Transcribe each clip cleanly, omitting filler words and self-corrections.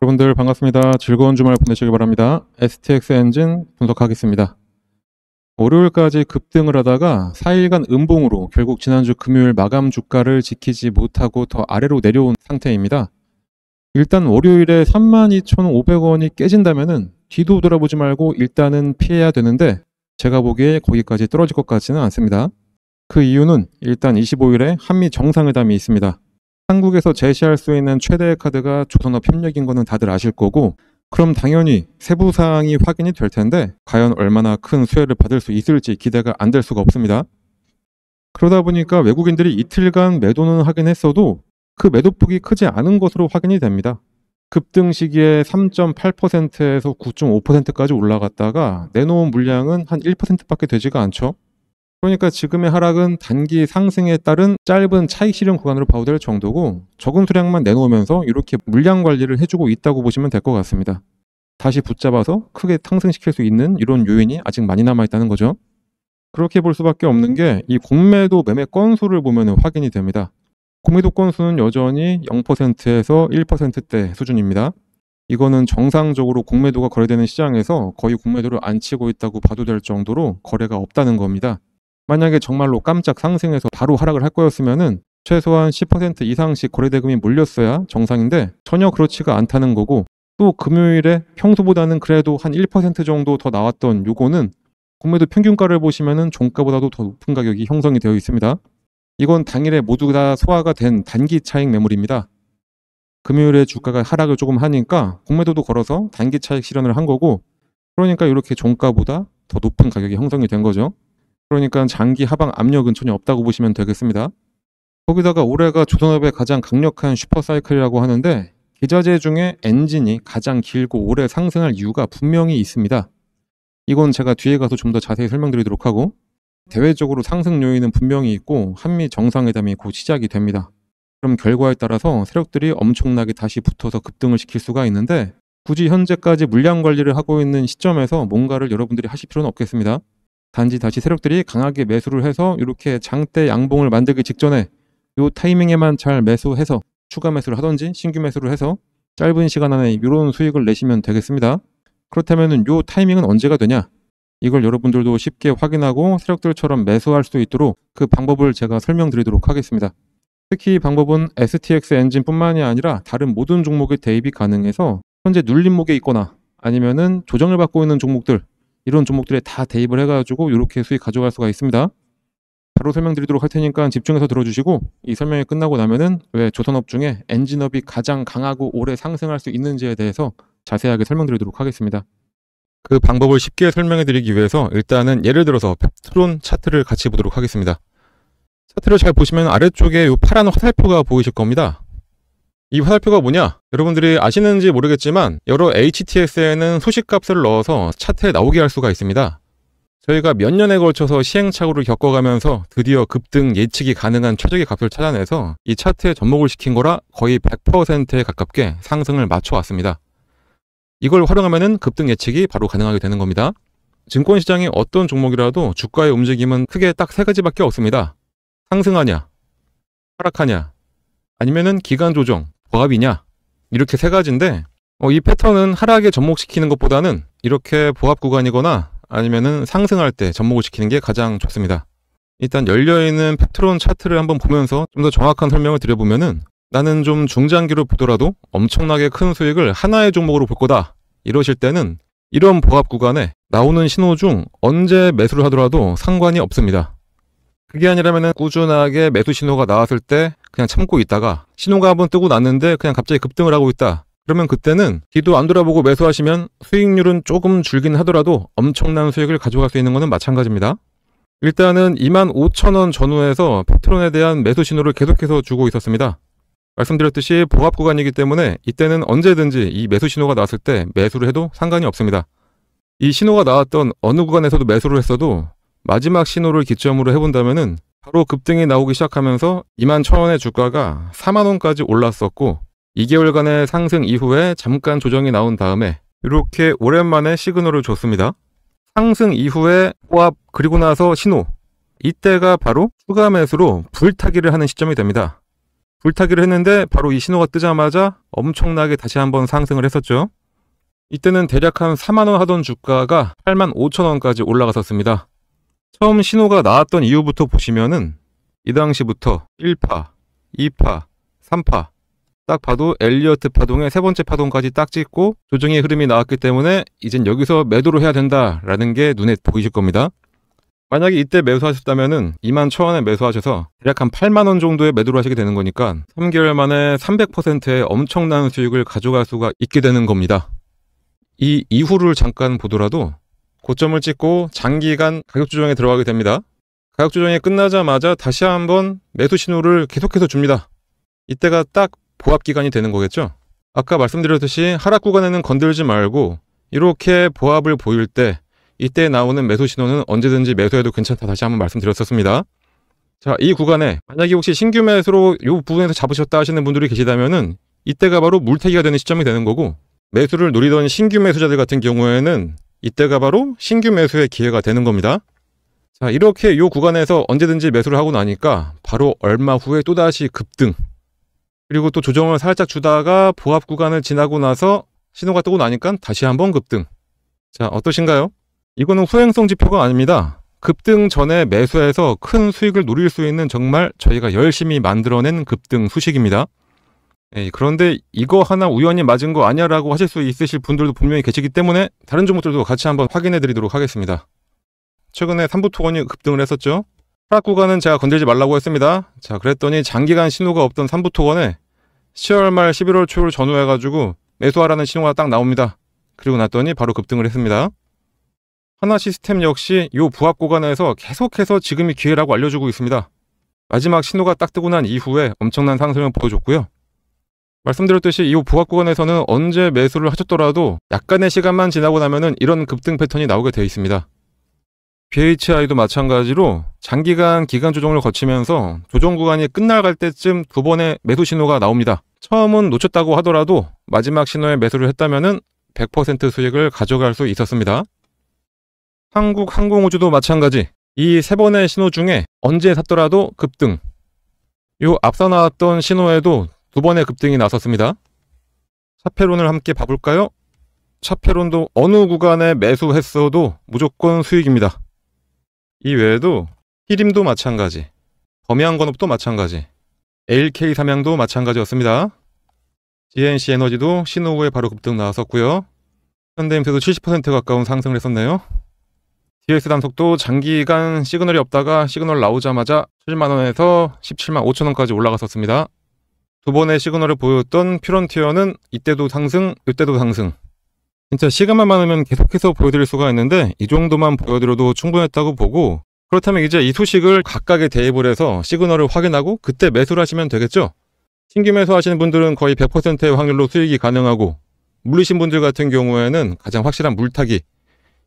여러분들 반갑습니다. 즐거운 주말 보내시기 바랍니다. STX 엔진 분석하겠습니다. 월요일까지 급등을 하다가 4일간 음봉으로 결국 지난주 금요일 마감 주가를 지키지 못하고 더 아래로 내려온 상태입니다. 일단 월요일에 32,500원이 깨진다면은 뒤도 돌아보지 말고 일단은 피해야 되는데 제가 보기에 거기까지 떨어질 것 같지는 않습니다. 그 이유는 일단 25일에 한미 정상회담이 있습니다. 한국에서 제시할 수 있는 최대의 카드가 조선업 협력인 거는 다들 아실 거고, 그럼 당연히 세부 사항이 확인이 될 텐데 과연 얼마나 큰 수혜를 받을 수 있을지 기대가 안 될 수가 없습니다. 그러다 보니까 외국인들이 이틀간 매도는 하긴 했어도 그 매도폭이 크지 않은 것으로 확인이 됩니다. 급등 시기에 3.8%에서 9.5%까지 올라갔다가 내놓은 물량은 한 1%밖에 되지가 않죠. 그러니까 지금의 하락은 단기 상승에 따른 짧은 차익 실현 구간으로 봐도 될 정도고, 적은 수량만 내놓으면서 이렇게 물량 관리를 해주고 있다고 보시면 될 것 같습니다. 다시 붙잡아서 크게 상승시킬 수 있는 이런 요인이 아직 많이 남아있다는 거죠. 그렇게 볼 수밖에 없는 게 이 공매도 매매 건수를 보면 확인이 됩니다. 공매도 건수는 여전히 0%에서 1%대 수준입니다. 이거는 정상적으로 공매도가 거래되는 시장에서 거의 공매도를 안 치고 있다고 봐도 될 정도로 거래가 없다는 겁니다. 만약에 정말로 깜짝 상승해서 바로 하락을 할 거였으면은 최소한 10% 이상씩 거래대금이 몰렸어야 정상인데 전혀 그렇지가 않다는 거고, 또 금요일에 평소보다는 그래도 한 1% 정도 더 나왔던 요거는 공매도 평균가를 보시면은 종가보다도 더 높은 가격이 형성이 되어 있습니다. 이건 당일에 모두 다 소화가 된 단기 차익 매물입니다. 금요일에 주가가 하락을 조금 하니까 공매도도 걸어서 단기 차익 실현을 한 거고, 그러니까 이렇게 종가보다 더 높은 가격이 형성이 된 거죠. 그러니까 장기 하방 압력은 전혀 없다고 보시면 되겠습니다. 거기다가 올해가 조선업의 가장 강력한 슈퍼사이클이라고 하는데, 기자재 중에 엔진이 가장 길고 오래 상승할 이유가 분명히 있습니다. 이건 제가 뒤에 가서 좀 더 자세히 설명드리도록 하고, 대외적으로 상승 요인은 분명히 있고 한미 정상회담이 곧 시작이 됩니다. 그럼 결과에 따라서 세력들이 엄청나게 다시 붙어서 급등을 시킬 수가 있는데, 굳이 현재까지 물량 관리를 하고 있는 시점에서 뭔가를 여러분들이 하실 필요는 없겠습니다. 단지 다시 세력들이 강하게 매수를 해서 이렇게 장대 양봉을 만들기 직전에 이 타이밍에만 잘 매수해서 추가 매수를 하든지 신규 매수를 해서 짧은 시간 안에 이런 수익을 내시면 되겠습니다. 그렇다면 이 타이밍은 언제가 되냐? 이걸 여러분들도 쉽게 확인하고 세력들처럼 매수할 수 있도록 그 방법을 제가 설명드리도록 하겠습니다. 특히 이 방법은 STX 엔진뿐만이 아니라 다른 모든 종목의 대입이 가능해서 현재 눌림목에 있거나 아니면은 조정을 받고 있는 종목들, 이런 종목들에 다 대입을 해가지고 이렇게 수익 가져갈 수가 있습니다. 바로 설명드리도록 할 테니까 집중해서 들어주시고, 이 설명이 끝나고 나면은 왜 조선업 중에 엔진업이 가장 강하고 오래 상승할 수 있는지에 대해서 자세하게 설명드리도록 하겠습니다. 그 방법을 쉽게 설명해 드리기 위해서 일단은 예를 들어서 펩트론 차트를 같이 보도록 하겠습니다. 차트를 잘 보시면 아래쪽에 이 파란 화살표가 보이실 겁니다. 이 화살표가 뭐냐? 여러분들이 아시는지 모르겠지만 여러 HTS에는 소식값을 넣어서 차트에 나오게 할 수가 있습니다. 저희가 몇 년에 걸쳐서 시행착오를 겪어가면서 드디어 급등 예측이 가능한 최적의 값을 찾아내서 이 차트에 접목을 시킨 거라 거의 100%에 가깝게 상승을 맞춰왔습니다. 이걸 활용하면 급등 예측이 바로 가능하게 되는 겁니다. 증권시장이 어떤 종목이라도 주가의 움직임은 크게 딱 세 가지밖에 없습니다. 상승하냐, 하락하냐, 아니면은 기간 조정, 보합이냐, 이렇게 세 가지인데, 이 패턴은 하락에 접목시키는 것보다는 이렇게 보합 구간이거나 아니면은 상승할 때 접목을 시키는 게 가장 좋습니다. 일단 열려있는 펩트론 차트를 한번 보면서 좀 더 정확한 설명을 드려보면은, 나는 좀 중장기로 보더라도 엄청나게 큰 수익을 하나의 종목으로 볼 거다, 이러실 때는 이런 보합 구간에 나오는 신호 중 언제 매수를 하더라도 상관이 없습니다. 그게 아니라면 꾸준하게 매수 신호가 나왔을 때 그냥 참고 있다가 신호가 한번 뜨고 났는데 그냥 갑자기 급등을 하고 있다, 그러면 그때는 뒤도 안 돌아보고 매수하시면 수익률은 조금 줄긴 하더라도 엄청난 수익을 가져갈 수 있는 것은 마찬가지입니다. 일단은 25,000원 전후에서 펩트론에 대한 매수 신호를 계속해서 주고 있었습니다. 말씀드렸듯이 보합 구간이기 때문에 이때는 언제든지 이 매수 신호가 나왔을 때 매수를 해도 상관이 없습니다. 이 신호가 나왔던 어느 구간에서도 매수를 했어도 마지막 신호를 기점으로 해본다면은 바로 급등이 나오기 시작하면서 21,000원의 주가가 40,000원까지 올랐었고, 2개월간의 상승 이후에 잠깐 조정이 나온 다음에 이렇게 오랜만에 시그널을 줬습니다. 상승 이후에 보합, 그리고 나서 신호, 이때가 바로 추가 매수로 불타기를 하는 시점이 됩니다. 불타기를 했는데 바로 이 신호가 뜨자마자 엄청나게 다시 한번 상승을 했었죠. 이때는 대략 한 4만원 하던 주가가 85,000원까지 올라갔었습니다. 처음 신호가 나왔던 이후부터 보시면은 이 당시부터 1파, 2파, 3파 딱 봐도 엘리어트 파동의 세 번째 파동까지 딱 찍고 조정의 흐름이 나왔기 때문에 이젠 여기서 매도를 해야 된다라는 게 눈에 보이실 겁니다. 만약에 이때 매수하셨다면은 21,000원에 매수하셔서 대략 한 8만원 정도의 매도를 하시게 되는 거니까 3개월 만에 300%의 엄청난 수익을 가져갈 수가 있게 되는 겁니다. 이 이후를 잠깐 보더라도 고점을 찍고 장기간 가격 조정에 들어가게 됩니다. 가격 조정이 끝나자마자 다시 한번 매수 신호를 계속해서 줍니다. 이때가 딱 보합 기간이 되는 거겠죠. 아까 말씀드렸듯이 하락 구간에는 건들지 말고 이렇게 보합을 보일 때 이때 나오는 매수 신호는 언제든지 매수해도 괜찮다 다시 한번 말씀드렸었습니다. 자, 이 구간에 만약에 혹시 신규 매수로 이 부분에서 잡으셨다 하시는 분들이 계시다면은 이때가 바로 물타기가 되는 시점이 되는 거고, 매수를 노리던 신규 매수자들 같은 경우에는 이때가 바로 신규 매수의 기회가 되는 겁니다. 자, 이렇게 이 구간에서 언제든지 매수를 하고 나니까 바로 얼마 후에 또다시 급등, 그리고 또 조정을 살짝 주다가 보합 구간을 지나고 나서 신호가 뜨고 나니까 다시 한번 급등. 자, 어떠신가요? 이거는 후행성 지표가 아닙니다. 급등 전에 매수해서 큰 수익을 노릴 수 있는 정말 저희가 열심히 만들어낸 급등 수식입니다. 그런데 이거 하나 우연히 맞은 거 아니야 라고 하실 수 있으실 분들도 분명히 계시기 때문에 다른 종목들도 같이 한번 확인해 드리도록 하겠습니다. 최근에 삼부토건이 급등을 했었죠. 하락 구간은 제가 건들지 말라고 했습니다. 자, 그랬더니 장기간 신호가 없던 삼부토건에 10월 말 11월 초를 전후해가지고 매수하라는 신호가 딱 나옵니다. 그리고 났더니 바로 급등을 했습니다. 하나시스템 역시 이 부합 구간에서 계속해서 지금이 기회라고 알려주고 있습니다. 마지막 신호가 딱 뜨고 난 이후에 엄청난 상승을 보여줬고요. 말씀드렸듯이 이 부합 구간에서는 언제 매수를 하셨더라도 약간의 시간만 지나고 나면은 이런 급등 패턴이 나오게 되어 있습니다. BHI도 마찬가지로 장기간 기간 조정을 거치면서 조정 구간이 끝나갈 때쯤 두 번의 매수 신호가 나옵니다. 처음은 놓쳤다고 하더라도 마지막 신호에 매수를 했다면은 100% 수익을 가져갈 수 있었습니다. 한국항공우주도 마찬가지. 이 세 번의 신호 중에 언제 샀더라도 급등. 요 앞서 나왔던 신호에도 두 번의 급등이 나섰습니다. 차페론을 함께 봐볼까요? 차페론도 어느 구간에 매수했어도 무조건 수익입니다. 이 외에도 히림도 마찬가지, 범양건업도 마찬가지, LK삼양도 마찬가지였습니다. GNC 에너지도 신호 후에 바로 급등 나왔었고요. 현대임스도 70% 가까운 상승을 했었네요. DS단속도 장기간 시그널이 없다가 시그널 나오자마자 7만원에서 17만 5천원까지 올라갔었습니다. 두 번의 시그널을 보였던 퓨런티어는 이때도 상승, 이때도 상승. 진짜 시간만 많으면 계속해서 보여드릴 수가 있는데 이 정도만 보여드려도 충분했다고 보고, 그렇다면 이제 이 소식을 각각에 대입을 해서 시그널을 확인하고 그때 매수를 하시면 되겠죠. 신규 매수하시는 분들은 거의 100%의 확률로 수익이 가능하고, 물리신 분들 같은 경우에는 가장 확실한 물타기,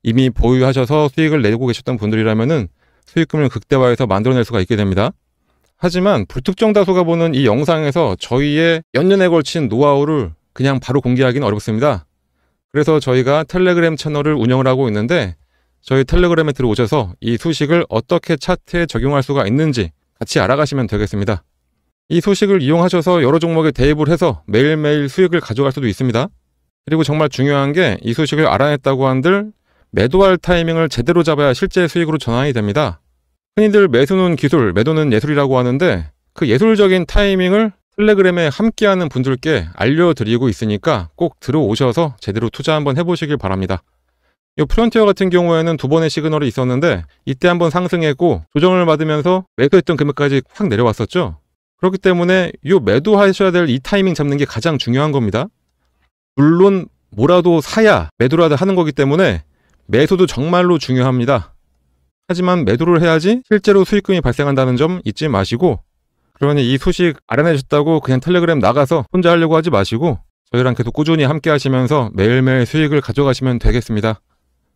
이미 보유하셔서 수익을 내고 계셨던 분들이라면은 수익금을 극대화해서 만들어낼 수가 있게 됩니다. 하지만 불특정 다수가 보는 이 영상에서 저희의 몇 년에 걸친 노하우를 그냥 바로 공개하기는 어렵습니다. 그래서 저희가 텔레그램 채널을 운영을 하고 있는데, 저희 텔레그램에 들어오셔서 이 소식을 어떻게 차트에 적용할 수가 있는지 같이 알아가시면 되겠습니다. 이 소식을 이용하셔서 여러 종목에 대입을 해서 매일매일 수익을 가져갈 수도 있습니다. 그리고 정말 중요한 게 이 소식을 알아냈다고 한들 매도할 타이밍을 제대로 잡아야 실제 수익으로 전환이 됩니다. 흔히들 매수는 기술, 매도는 예술이라고 하는데 그 예술적인 타이밍을 텔레그램에 함께하는 분들께 알려드리고 있으니까 꼭 들어오셔서 제대로 투자 한번 해보시길 바랍니다. 이 프론티어 같은 경우에는 두 번의 시그널이 있었는데 이때 한번 상승했고 조정을 받으면서 매도했던 금액까지 확 내려왔었죠. 그렇기 때문에 이 매도하셔야 될 이 타이밍 잡는 게 가장 중요한 겁니다. 물론 뭐라도 사야 매도라도 하는 거기 때문에 매수도 정말로 중요합니다. 하지만 매도를 해야지 실제로 수익금이 발생한다는 점 잊지 마시고, 그러니 이 소식 알아내셨다고 그냥 텔레그램 나가서 혼자 하려고 하지 마시고 저희랑 계속 꾸준히 함께 하시면서 매일매일 수익을 가져가시면 되겠습니다.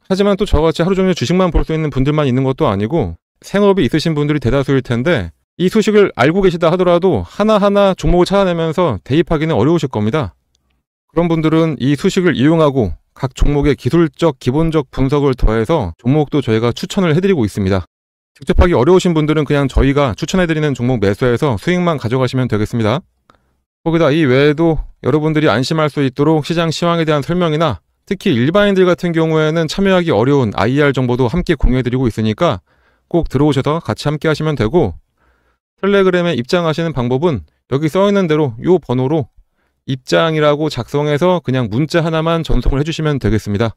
하지만 또 저같이 하루 종일 주식만 볼 수 있는 분들만 있는 것도 아니고 생업이 있으신 분들이 대다수일 텐데, 이 소식을 알고 계시다 하더라도 하나하나 종목을 찾아내면서 대입하기는 어려우실 겁니다. 그런 분들은 이 소식을 이용하고 각 종목의 기술적 기본적 분석을 더해서 종목도 저희가 추천을 해드리고 있습니다. 직접 하기 어려우신 분들은 그냥 저희가 추천해드리는 종목 매수해서 수익만 가져가시면 되겠습니다. 거기다 이 외에도 여러분들이 안심할 수 있도록 시장 시황에 대한 설명이나 특히 일반인들 같은 경우에는 참여하기 어려운 IR 정보도 함께 공유해드리고 있으니까 꼭 들어오셔서 같이 함께 하시면 되고, 텔레그램에 입장하시는 방법은 여기 써있는 대로 이 번호로 입장이라고 작성해서 그냥 문자 하나만 전송을 해주시면 되겠습니다.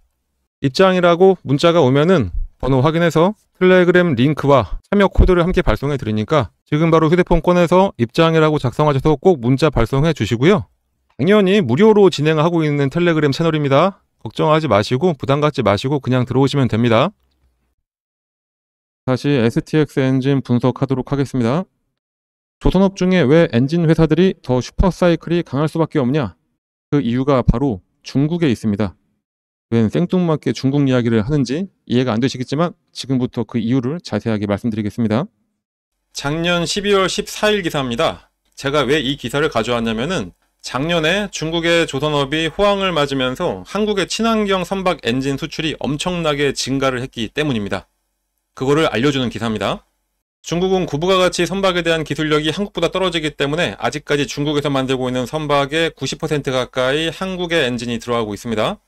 입장이라고 문자가 오면은 번호 확인해서 텔레그램 링크와 참여 코드를 함께 발송해 드리니까 지금 바로 휴대폰 꺼내서 입장이라고 작성하셔서 꼭 문자 발송해 주시고요. 당연히 무료로 진행하고 있는 텔레그램 채널입니다. 걱정하지 마시고 부담 갖지 마시고 그냥 들어오시면 됩니다. 다시 STX 엔진 분석하도록 하겠습니다. 조선업 중에 왜 엔진 회사들이 더 슈퍼사이클이 강할 수밖에 없냐? 그 이유가 바로 중국에 있습니다. 웬 생뚱맞게 중국 이야기를 하는지 이해가 안 되시겠지만 지금부터 그 이유를 자세하게 말씀드리겠습니다. 작년 12월 14일 기사입니다. 제가 왜 이 기사를 가져왔냐면은 작년에 중국의 조선업이 호황을 맞으면서 한국의 친환경 선박 엔진 수출이 엄청나게 증가를 했기 때문입니다. 그거를 알려주는 기사입니다. 중국은 구부가 같이 선박에 대한 기술력이 한국보다 떨어지기 때문에 아직까지 중국에서 만들고 있는 선박의 90% 가까이 한국의 엔진이 들어가고 있습니다.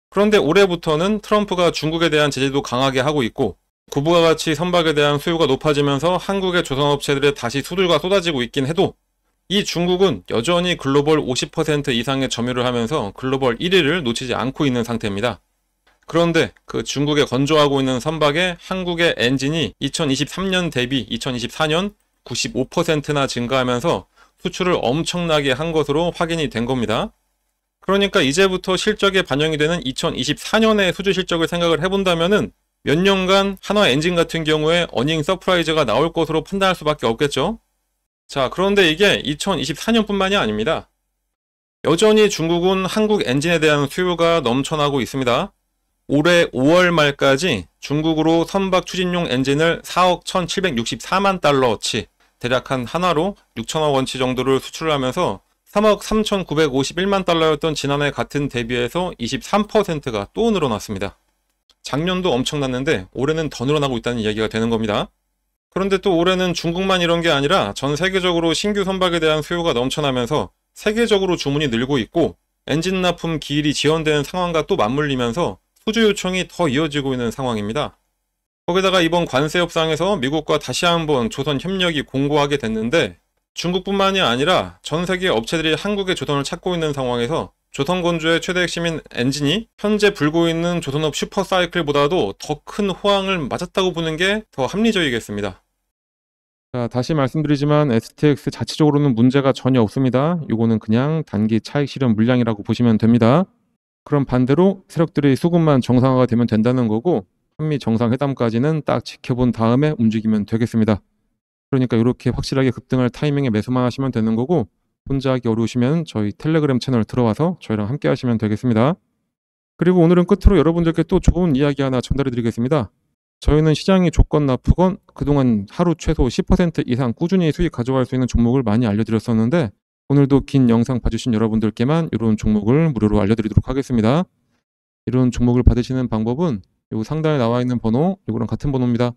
그런데 올해부터는 트럼프가 중국에 대한 제재도 강하게 하고 있고 구부가 같이 선박에 대한 수요가 높아지면서 한국의 조선업체들의 다시 수주가 쏟아지고 있긴 해도 이 중국은 여전히 글로벌 50% 이상의 점유를 하면서 글로벌 1위를 놓치지 않고 있는 상태입니다. 그런데 그 중국에 건조하고 있는 선박에 한국의 엔진이 2023년 대비 2024년 95%나 증가하면서 수출을 엄청나게 한 것으로 확인이 된 겁니다. 그러니까 이제부터 실적에 반영이 되는 2024년의 수주 실적을 생각을 해본다면은 몇 년간 한화 엔진 같은 경우에 어닝 서프라이즈가 나올 것으로 판단할 수밖에 없겠죠. 자, 그런데 이게 2024년뿐만이 아닙니다. 여전히 중국은 한국 엔진에 대한 수요가 넘쳐나고 있습니다. 올해 5월 말까지 중국으로 선박 추진용 엔진을 4억 1764만 달러치, 대략 한 하나로 6천억 원치 정도를 수출을 하면서 3억 3,951만 달러였던 지난해 같은 대비해서 23%가 또 늘어났습니다. 작년도 엄청났는데 올해는 더 늘어나고 있다는 이야기가 되는 겁니다. 그런데 또 올해는 중국만 이런 게 아니라 전 세계적으로 신규 선박에 대한 수요가 넘쳐나면서 세계적으로 주문이 늘고 있고 엔진 납품 기일이 지연되는 상황과 또 맞물리면서 수주 요청이 더 이어지고 있는 상황입니다. 거기다가 이번 관세 협상에서 미국과 다시 한번 조선 협력이 공고하게 됐는데 중국뿐만이 아니라 전 세계 업체들이 한국의 조선을 찾고 있는 상황에서 조선 건조의 최대 핵심인 엔진이 현재 불고 있는 조선업 슈퍼사이클보다도 더 큰 호황을 맞았다고 보는 게 더 합리적이겠습니다. 자, 다시 말씀드리지만 STX 자체적으로는 문제가 전혀 없습니다. 이거는 그냥 단기 차익 실현 물량이라고 보시면 됩니다. 그럼 반대로 세력들의 수급만 정상화가 되면 된다는 거고 한미 정상회담까지는 딱 지켜본 다음에 움직이면 되겠습니다. 그러니까 이렇게 확실하게 급등할 타이밍에 매수만 하시면 되는 거고 혼자 하기 어려우시면 저희 텔레그램 채널 들어와서 저희랑 함께 하시면 되겠습니다. 그리고 오늘은 끝으로 여러분들께 또 좋은 이야기 하나 전달해 드리겠습니다. 저희는 시장이 좋건 나쁘건 그동안 하루 최소 10% 이상 꾸준히 수익 가져갈 수 있는 종목을 많이 알려드렸었는데 오늘도 긴 영상 봐주신 여러분들께만 이런 종목을 무료로 알려드리도록 하겠습니다. 이런 종목을 받으시는 방법은 요 상단에 나와 있는 번호, 이거랑 같은 번호입니다.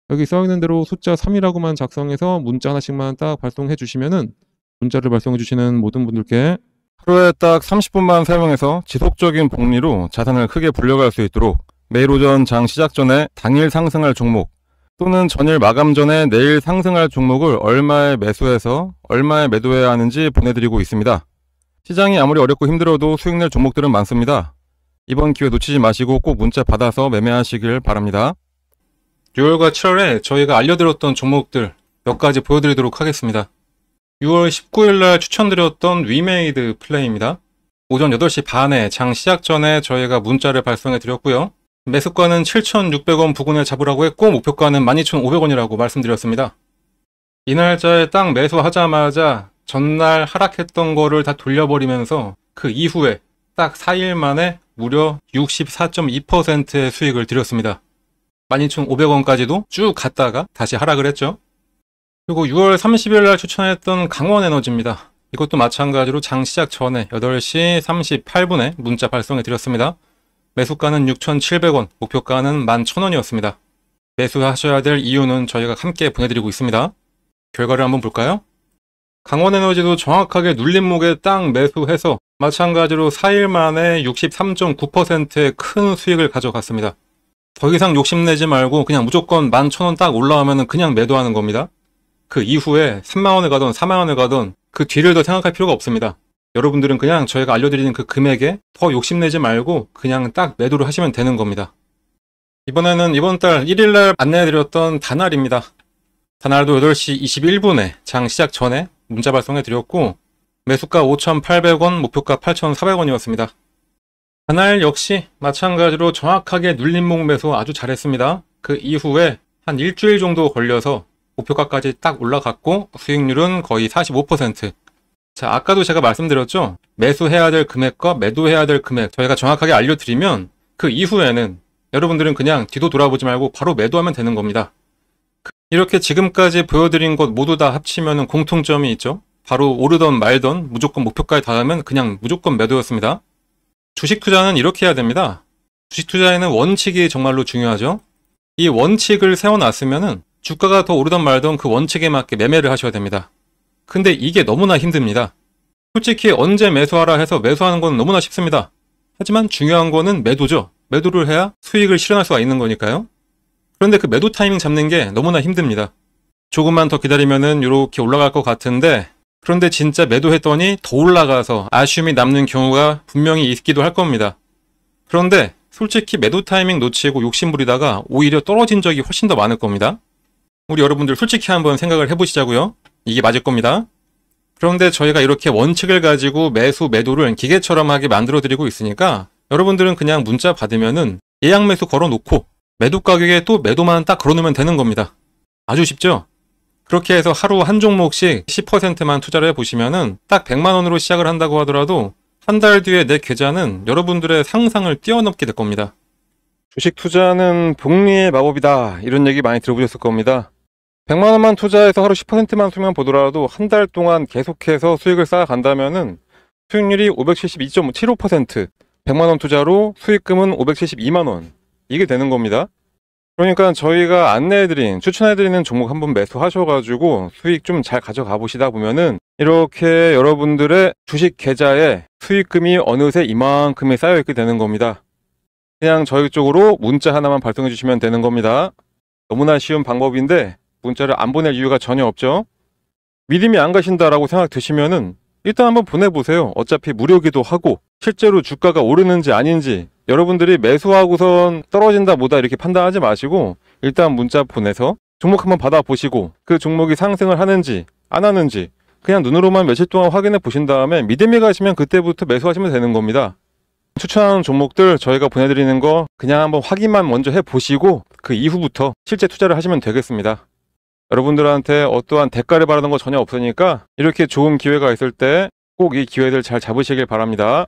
여기 써있는 대로 숫자 3이라고만 작성해서 문자 하나씩만 딱 발송해 주시면은 문자를 발송해 주시는 모든 분들께 하루에 딱 30분만 사용해서 지속적인 복리로 자산을 크게 불려갈 수 있도록 매일 오전 장 시작 전에 당일 상승할 종목 또는 전일 마감 전에 내일 상승할 종목을 얼마에 매수해서 얼마에 매도해야 하는지 보내드리고 있습니다. 시장이 아무리 어렵고 힘들어도 수익 낼 종목들은 많습니다. 이번 기회 놓치지 마시고 꼭 문자 받아서 매매하시길 바랍니다. 6월과 7월에 저희가 알려드렸던 종목들 몇 가지 보여드리도록 하겠습니다. 6월 19일날 추천드렸던 위메이드 플레이입니다. 오전 8시 반에 장 시작 전에 저희가 문자를 발송해 드렸고요. 매수가는 7,600원 부근에 잡으라고 했고 목표가는 12,500원이라고 말씀드렸습니다. 이 날짜에 딱 매수하자마자 전날 하락했던 거를 다 돌려버리면서 그 이후에 딱 4일 만에 무려 64.2%의 수익을 드렸습니다. 12,500원까지도 쭉 갔다가 다시 하락을 했죠. 그리고 6월 30일 날 추천했던 강원에너지입니다. 이것도 마찬가지로 장 시작 전에 8시 38분에 문자 발송해 드렸습니다. 매수가는 6,700원, 목표가는 11,000원이었습니다. 매수하셔야 될 이유는 저희가 함께 보내드리고 있습니다. 결과를 한번 볼까요? 강원에너지도 정확하게 눌림목에 딱 매수해서 마찬가지로 4일 만에 63.9%의 큰 수익을 가져갔습니다. 더 이상 욕심내지 말고 그냥 무조건 11,000원 딱 올라오면 그냥 매도하는 겁니다. 그 이후에 3만원에 가든 4만원에 가든 그 뒤를 더 생각할 필요가 없습니다. 여러분들은 그냥 저희가 알려드리는 그 금액에 더 욕심내지 말고 그냥 딱 매도를 하시면 되는 겁니다. 이번에는 이번 달 1일날 안내해드렸던 다날입니다. 다날도 8시 21분에 장 시작 전에 문자 발송해드렸고 매수가 5,800원, 목표가 8,400원이었습니다. 다날 역시 마찬가지로 정확하게 눌림목 매수 아주 잘했습니다. 그 이후에 한 일주일 정도 걸려서 목표가까지 딱 올라갔고 수익률은 거의 45%. 자, 아까도 제가 말씀드렸죠? 매수해야 될 금액과 매도해야 될 금액 저희가 정확하게 알려드리면 그 이후에는 여러분들은 그냥 뒤도 돌아보지 말고 바로 매도하면 되는 겁니다. 이렇게 지금까지 보여드린 것 모두 다 합치면 공통점이 있죠. 바로 오르던 말던 무조건 목표가에 닿으면 그냥 무조건 매도였습니다. 주식 투자는 이렇게 해야 됩니다. 주식 투자에는 원칙이 정말로 중요하죠. 이 원칙을 세워놨으면 주가가 더 오르던 말던 그 원칙에 맞게 매매를 하셔야 됩니다. 근데 이게 너무나 힘듭니다. 솔직히 언제 매수하라 해서 매수하는 건 너무나 쉽습니다. 하지만 중요한 거는 매도죠. 매도를 해야 수익을 실현할 수가 있는 거니까요. 그런데 그 매도 타이밍 잡는 게 너무나 힘듭니다. 조금만 더 기다리면은 이렇게 올라갈 것 같은데 그런데 진짜 매도했더니 더 올라가서 아쉬움이 남는 경우가 분명히 있기도 할 겁니다. 그런데 솔직히 매도 타이밍 놓치고 욕심부리다가 오히려 떨어진 적이 훨씬 더 많을 겁니다. 우리 여러분들 솔직히 한번 생각을 해보시자고요. 이게 맞을 겁니다. 그런데 저희가 이렇게 원칙을 가지고 매수, 매도를 기계처럼 하게 만들어 드리고 있으니까 여러분들은 그냥 문자 받으면은 예약 매수 걸어놓고 매도 가격에 또 매도만 딱 걸어놓으면 되는 겁니다. 아주 쉽죠? 그렇게 해서 하루 한 종목씩 10%만 투자를 해보시면은 딱 100만 원으로 시작을 한다고 하더라도 한 달 뒤에 내 계좌는 여러분들의 상상을 뛰어넘게 될 겁니다. 주식 투자는 복리의 마법이다. 이런 얘기 많이 들어보셨을 겁니다. 100만 원만 투자해서 하루 10%만 수익만 보더라도 한 달 동안 계속해서 수익을 쌓아간다면은 수익률이 572.75%, 100만 원 투자로 수익금은 572만 원. 이게 되는 겁니다. 그러니까 저희가 안내해드린, 추천해드리는 종목 한번 매수하셔가지고 수익 좀 잘 가져가 보시다 보면은 이렇게 여러분들의 주식 계좌에 수익금이 어느새 이만큼이 쌓여있게 되는 겁니다. 그냥 저희 쪽으로 문자 하나만 발송해 주시면 되는 겁니다. 너무나 쉬운 방법인데 문자를 안 보낼 이유가 전혀 없죠. 믿음이 안 가신다라고 생각 드시면은 일단 한번 보내보세요. 어차피 무료기도 하고 실제로 주가가 오르는지 아닌지 여러분들이 매수하고선 떨어진다 뭐다 이렇게 판단하지 마시고 일단 문자 보내서 종목 한번 받아보시고 그 종목이 상승을 하는지 안 하는지 그냥 눈으로만 며칠 동안 확인해 보신 다음에 믿음이 가시면 그때부터 매수하시면 되는 겁니다. 추천하는 종목들 저희가 보내드리는 거 그냥 한번 확인만 먼저 해보시고 그 이후부터 실제 투자를 하시면 되겠습니다. 여러분들한테 어떠한 대가를 바라는 거 전혀 없으니까 이렇게 좋은 기회가 있을 때 꼭 이 기회들 잘 잡으시길 바랍니다.